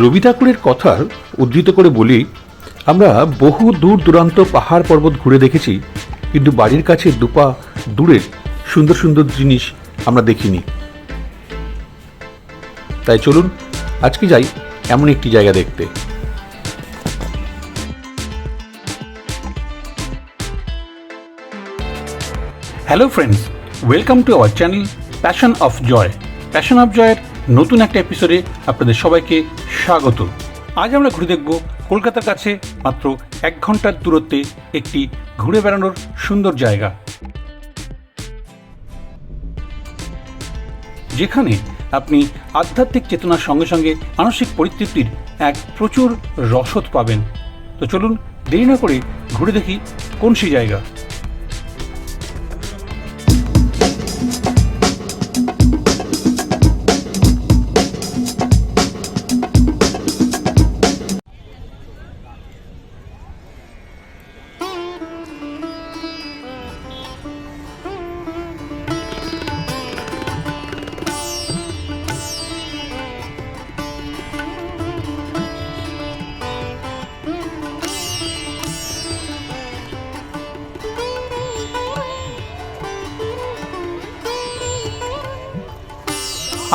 রবি ঠাকুরের কথার উদ্ধৃত করে বলি, আমরা বহু দূর দূরান্ত পাহাড় পর্বত ঘুরে দেখেছি, কিন্তু বাড়ির কাছে দুপা দূরের সুন্দর সুন্দর জিনিস আমরা দেখিনি। তাই চলুন আজকে যাই এমন একটি জায়গা দেখতে। Hello friends, welcome to our channel passion of Joy. Passion of জয়ের নতুন একটা এপিসোডে আপনাদের সবাইকে স্বাগত। আজ আমরা ঘুরে দেখব কলকাতার কাছে মাত্র 1 ঘন্টার দূরত্বে একটি ঘুরে বেড়ানোর সুন্দর জায়গা, যেখানে আপনি আধ্যাত্মিক চেতনার সঙ্গে সঙ্গে মানসিক পরিতৃপ্তির এক প্রচুর রসদ পাবেন। তো চলুন দেরি না করে ঘুরে দেখি কোন সেই জায়গা।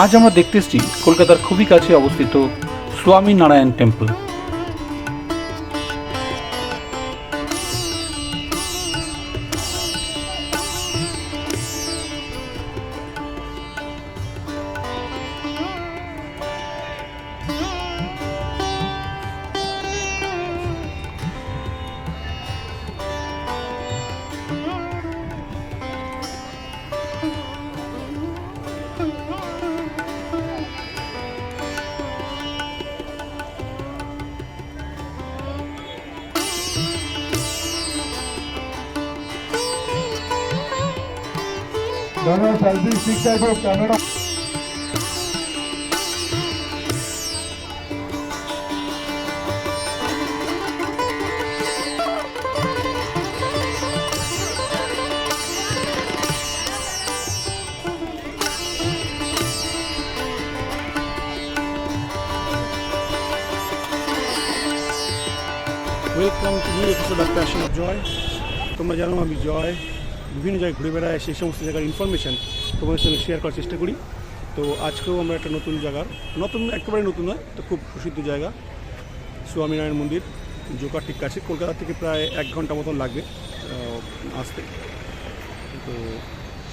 আজ আমরা দেখতে এসেছি কলকাতার খুবই কাছে অবস্থিত Swami Narayan temple. selfie stick type of camera. Welcome to new episode of passion of Joy. তোমরা জানো আমি জয় বিভিন্ন জায়গায় ঘুরে বেড়ায়, সেই সমস্ত জায়গার ইনফরমেশান তোমাদের সঙ্গে শেয়ার করার চেষ্টা করি। তো আজকেও আমরা একটা নতুন জায়গার, একেবারে নতুন নয়, তো খুব প্রসিদ্ধ জায়গা স্বামীনারায়ণ মন্দির, জোকার ঠিক কাছে। কলকাতা থেকে প্রায় 1 ঘন্টা মতন লাগবে আসতে। তো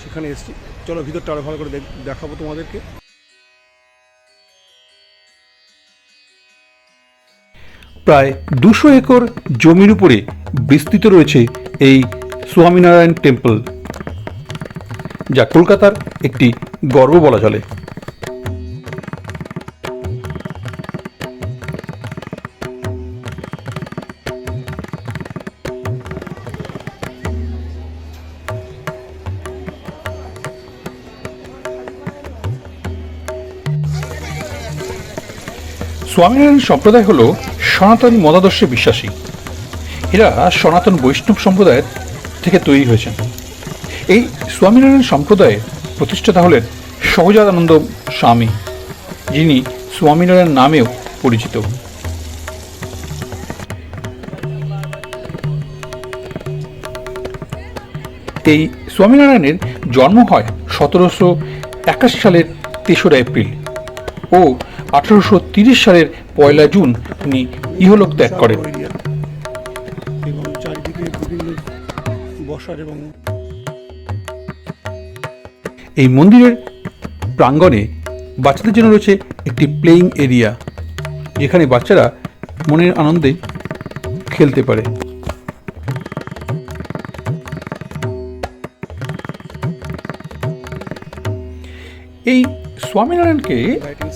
সেখানে এসেছি, চলো ভিতরটা আরও ভালো করে দেখাবো তোমাদেরকে। প্রায় 200 একর জমির উপরে বিস্তৃত রয়েছে এই স্বামীনারায়ণ টেম্পল, যা কলকাতার একটি গর্ব বলা চলে। স্বামীনারায়ণ সম্প্রদায় হল সনাতনী মতাদর্শে বিশ্বাসী। এরা সনাতন বৈষ্ণব সম্প্রদায়ের থেকে তৈরি হয়েছেন। এই স্বামীনারায়ণ সম্প্রদায়ের প্রতিষ্ঠাতা হলেন সহজাদানন্দ স্বামী, যিনি স্বামীনারায়ণ নামেও পরিচিত। এই স্বামীনারায়ণের জন্ম হয় 1781 সালের 3রা এপ্রিল ও 1830 সালের 1 জুন তিনি ইহলোক ত্যাগ করেন। এবং চারিদিকে বিভিন্ন বসার এবং এই মন্দিরের প্রাঙ্গণে বাচ্চাদের জন্য রয়েছে একটি প্লেইং এরিয়া, যেখানে বাচ্চারা মনের আনন্দে খেলতে পারে। এই স্বামীনারায়ণকে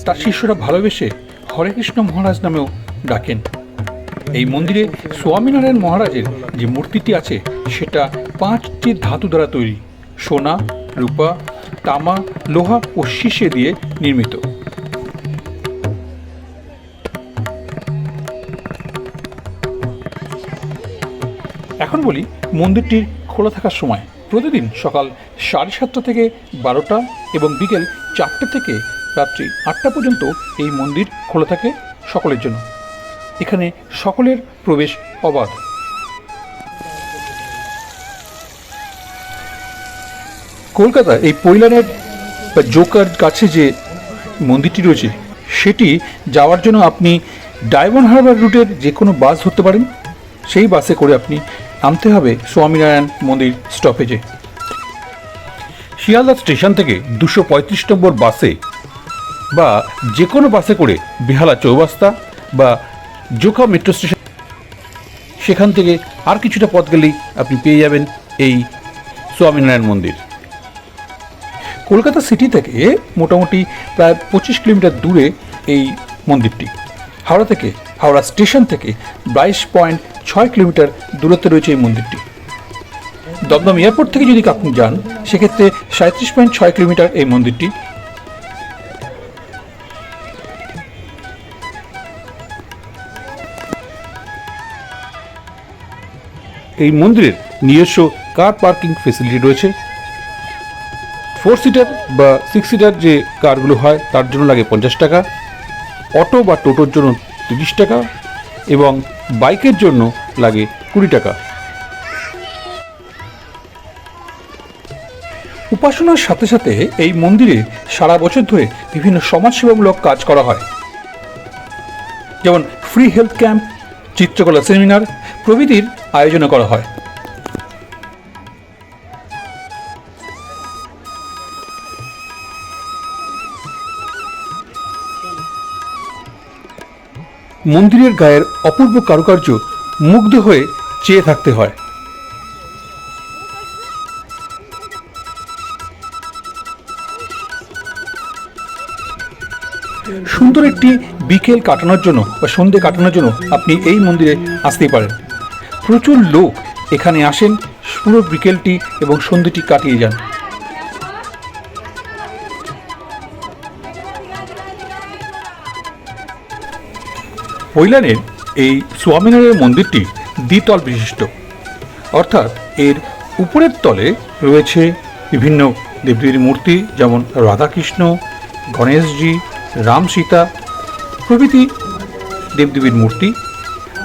তার শিষ্যরা ভালোবেসে হরে কৃষ্ণ মহারাজ নামেও ডাকেন। এই মন্দিরে স্বামীনারায়ণ মহারাজের যে মূর্তিটি আছে সেটা 5টি ধাতু দ্বারা তৈরি, সোনা, রূপা, তামা, লোহা ও সীসে দিয়ে নির্মিত। এখন বলি মন্দিরটির খোলা থাকার সময়। প্রতিদিন সকাল 7:30 থেকে 12টা এবং বিকেল 4টে থেকে রাত্রি 8টা পর্যন্ত এই মন্দির খোলা থাকে সকলের জন্য। এখানে সকলের প্রবেশ অবাধ। কলকাতা এই পৈলানের বা জোকার কাছে যে মন্দিরটি রয়েছে সেটি যাওয়ার জন্য আপনি ডায়মন্ড হারবার রুটের যে কোনো বাস ধরতে পারেন। সেই বাসে করে আপনি নামতে হবে স্বামীনারায়ণ মন্দির স্টপেজে। শিয়ালদা স্টেশন থেকে 235 নম্বর বাসে বা যে কোনো বাসে করে বেহালা চৌরাস্তা বা জোকা মেট্রো স্টেশন, সেখান থেকে আর কিছুটা পথ গেলেই আপনি পেয়ে যাবেন এই স্বামীনারায়ণ মন্দির। কলকাতা সিটি থেকে মোটামুটি প্রায় 25 কিলোমিটার দূরে এই মন্দিরটি। হাওড়া স্টেশন থেকে 22.6 কিলোমিটার দূরত্বে রয়েছে এই মন্দিরটি। দমদম এয়ারপোর্ট থেকে যদি আপনি যান সেক্ষেত্রে 37.6 কিলোমিটার এই মন্দিরটি। এই মন্দিরের নিজস্ব কার পার্কিং ফেসিলিটি রয়েছে। 4 সিটার বা 6 সিটার যে কারগুলো হয় তার জন্য লাগে 50 টাকা, অটো বা টোটোর জন্য 30 টাকা এবং বাইকের জন্য লাগে 20 টাকা। উপাসনার সাথে সাথে এই মন্দিরে সারা বছর ধরে বিভিন্ন সমাজসেবামূলক কাজ করা হয়, যেমন ফ্রি হেলথ ক্যাম্প, চিত্রকলা সেমিনার প্রভৃতির আয়োজন করা হয়। মন্দিরের গায়ের অপূর্ব কারুকার্য মুগ্ধ হয়ে চেয়ে থাকতে হয়। সুন্দর একটি বিকেল কাটানোর জন্য বা সন্ধে কাটানোর জন্য আপনি এই মন্দিরে আসতেই পারেন। প্রচুর লোক এখানে আসেন পুরো বিকেলটি এবং সন্ধেটি কাটিয়ে যান। পৈলানের এই স্বামীনারায়ণ মন্দিরটি দ্বিতল বিশিষ্ট, অর্থাৎ এর উপরের তলে রয়েছে বিভিন্ন দেবদেবীর মূর্তি, যেমন রাধাকৃষ্ণ, গণেশজি, রাম সীতা প্রভৃতি দেবদেবীর মূর্তি।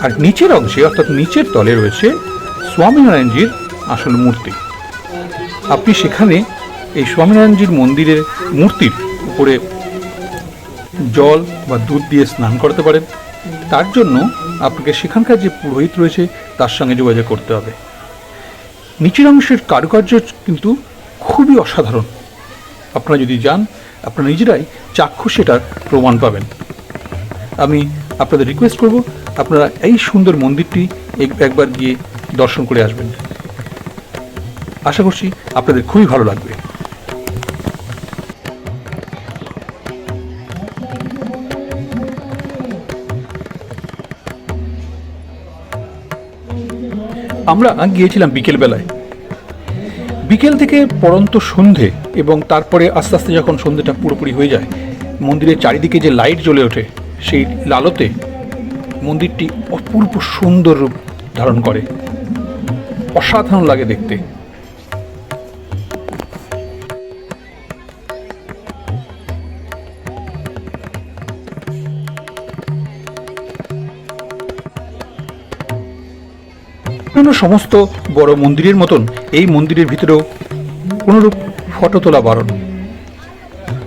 আর নিচের অংশে অর্থাৎ নিচের তলে রয়েছে স্বামীনারায়ণজির আসল মূর্তি। আপনি সেখানে এই স্বামীনারায়ণজির মন্দিরের মূর্তির উপরে জল বা দুধ দিয়ে স্নান করতে পারেন। তার জন্য আপনাকে সেখানকার যে পুরোহিত রয়েছে তার সঙ্গে যোগাযোগ করতে হবে। নিচের অংশের কারুকার্য কিন্তু খুবই অসাধারণ। আপনারা যদি যান আপনারা নিজেরাই চাক্ষুষ সেটার প্রমাণ পাবেন। আমি আপনাদের রিকোয়েস্ট করব আপনারা এই সুন্দর মন্দিরটি একবার গিয়ে দর্শন করে আসবেন। আশা করছি আপনাদের খুবই ভালো লাগবে। আমরা গিয়েছিলাম বিকেলবেলায়। বিকেল থেকে পরন্ত সন্ধে এবং তারপরে আস্তে আস্তে যখন সন্ধেটা পুরোপুরি হয়ে যায়, মন্দিরের চারিদিকে যে লাইট জ্বলে ওঠে সেই আলোতে মন্দিরটি অপূর্ব সুন্দর রূপ ধারণ করে। অসাধারণ লাগে দেখতে। সমস্ত বড় মন্দিরের মতন এই মন্দিরের ভিতরেও কোনোরূপ ফটো তোলা বারণ,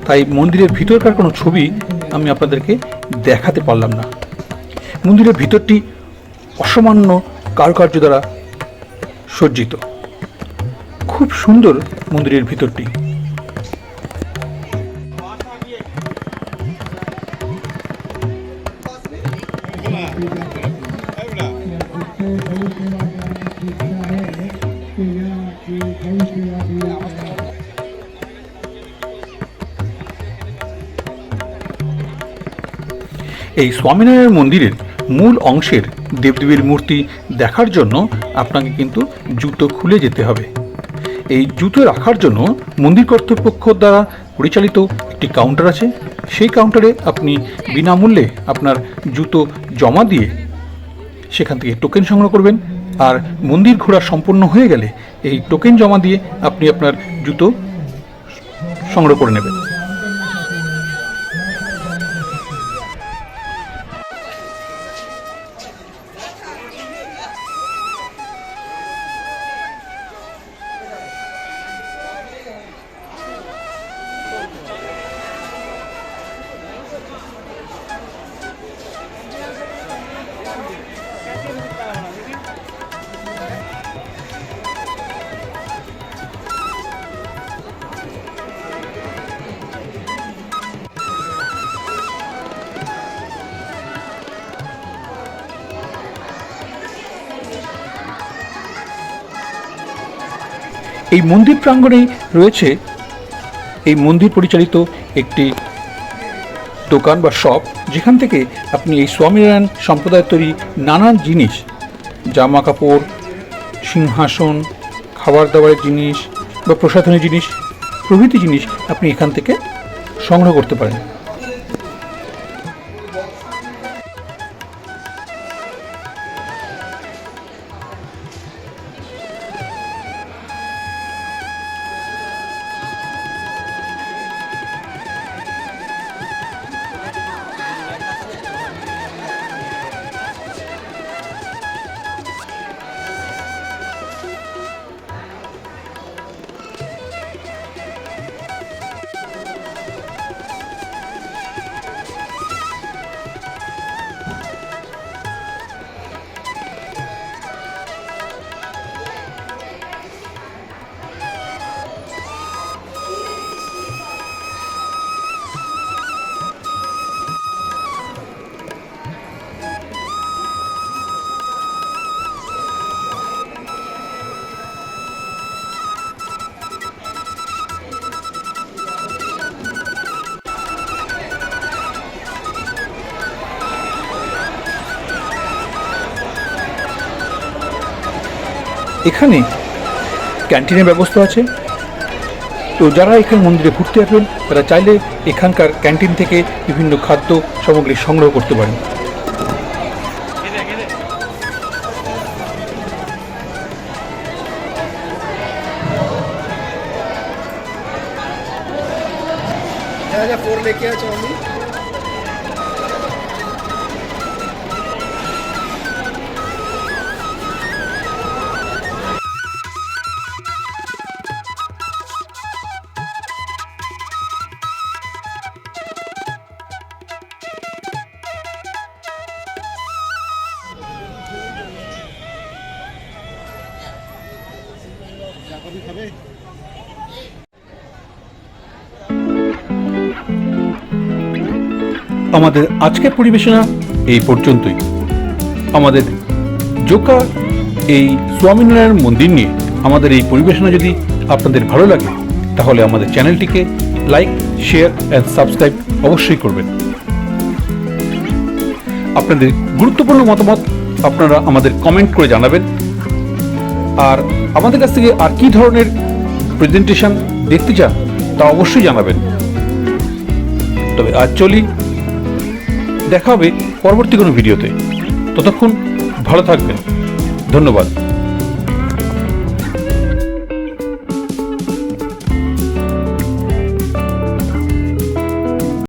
তাই মন্দিরের ভিতরকার কোনো ছবি আমি আপনাদেরকে দেখাতে পারলাম না। মন্দিরের ভিতরটি অসামান্য কারুকার্য দ্বারা সজ্জিত, খুব সুন্দর মন্দিরের ভিতরটি। এই স্বামীনারায়ণ মন্দিরের মূল অংশের দেবদেবীর মূর্তি দেখার জন্য আপনাকে কিন্তু জুতো খুলে যেতে হবে। এই জুতো রাখার জন্য মন্দির কর্তৃপক্ষ দ্বারা পরিচালিত একটি কাউন্টার আছে। সেই কাউন্টারে আপনি বিনামূল্যে আপনার জুতো জমা দিয়ে সেখান থেকে টোকেন সংগ্রহ করবেন। আর মন্দির ঘোরা সম্পূর্ণ হয়ে গেলে এই টোকেন জমা দিয়ে আপনি আপনার জুতো সংগ্রহ করে নেবেন। এই মন্দির প্রাঙ্গণেই রয়েছে এই মন্দির পরিচালিত একটি দোকান বা শপ, যেখান থেকে আপনি এই স্বামীনারায়ণ সম্প্রদায়ের তৈরি নানান জিনিস, জামা কাপড়, সিংহাসন, খাবার দাবারের জিনিস বা প্রসাধনী জিনিস প্রভৃতি জিনিস আপনি এখান থেকে সংগ্রহ করতে পারেন। এখানে ক্যান্টিনের ব্যবস্থা আছে, তো যারা এখানে মন্দিরে ঘুরতে আসবেন তারা চাইলে এখানকার ক্যান্টিন থেকে বিভিন্ন খাদ্য সামগ্রী সংগ্রহ করতে পারেন। फोर लेके आ चाउमीन। আমাদের আজকের পরিবেশনা এই পর্যন্তই। আমাদের জোকা এই স্বামীনারায়ণ মন্দির নিয়ে আমাদের এই পরিবেশনা যদি আপনাদের ভালো লাগে তাহলে আমাদের চ্যানেলটিকে লাইক, শেয়ার অ্যান্ড সাবস্ক্রাইব অবশ্যই করবেন। আপনাদের গুরুত্বপূর্ণ মতামত আপনারা আমাদের কমেন্ট করে জানাবেন, আর আমাদের কাছ থেকে আর কী ধরনের প্রেজেন্টেশন দেখতে চান তা অবশ্যই জানাবেন। তবে আজ চলি, দেখা হবে পরবর্তী কোনো ভিডিওতে। ততক্ষণ ভালো থাকবেন। ধন্যবাদ।